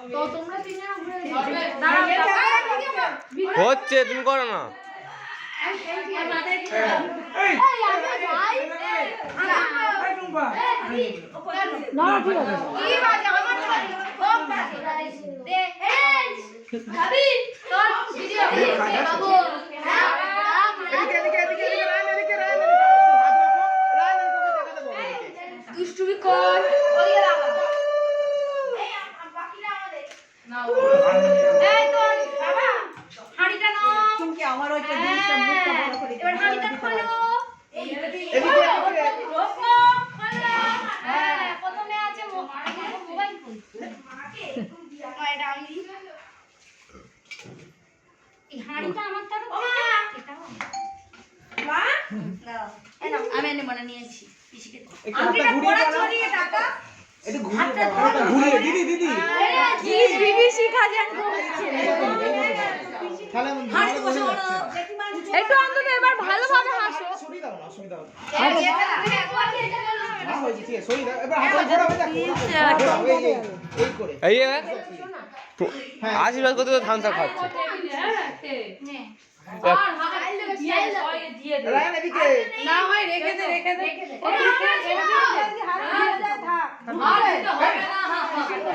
তো তোমরা তিনজন ঘুরে হচ্ছে তুমি করো না দুষ্টুমি কর হাঁড়িটা নাও তুমি আমার ওইটা জিনিসটা মুখটা বড় করে এবার হাঁড়িটা খোলো হ্যাঁ প্রথমে আছে মোবাইল ফোন এটা আমি এই হাঁড়িটা আমার তরফ থেকে এটাও মা নাও আমি এনে মনে নিয়েছি পিছিয়ে আংটিটা পড়া চলিয়ে টাকা এটা ঘুরে দিদি দিদি কি বিবিসি খাজান করছে তাহলে হাঁড়ি বসে একটু অন্তত এবার ভালোভাবে হাসো সরি দাও না সরি দাও একবার এটা বললাম না হয়েছে ঠিক আছে সরি দাও এবার হাতটা ঘোরাবে দেখো এই করে এই আশীর্বাদ করতে তো থামস আপ খাচ্ছে রায়ন এদিকে না হয় রেখে দে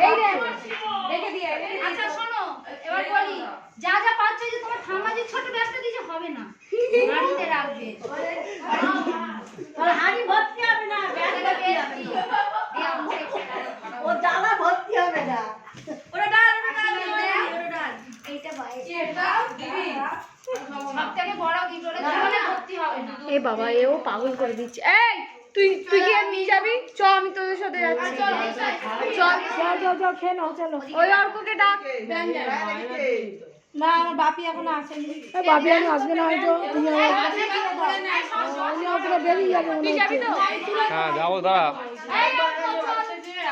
এই রে রেখে দিয়ে আচ্ছা শোনো এবার বলি যা যা পাচ্ছ যে তোমার ঠাম্মা যে ছোট ব্যাগটা দিয়েছে হবে না হাঁড়িতে রাখবে হাঁড়ি ভর্তি হবে না ব্যাগটা বেশি ও দাদা ভর্তি হবে না ওটা ডাল এইটা বাইরে এটা দিদি সবথেকে বড় গিফট ওটা জীবনে ভর্তি হবে না এ বাবা এও পাগল করে দিচ্ছে এই তুই কি আর নিয়ে যাবি চ আমি তোদের সাথে যাচ্ছি চল যাও খেয়ে নাও চলো ওই অর্ককে ডাক না আমার বাপি এখনো আসেনি বাপি আমি আসবে না হয়তো বেরিয়ে যাবে হ্যাঁ যাবো দাঁড়া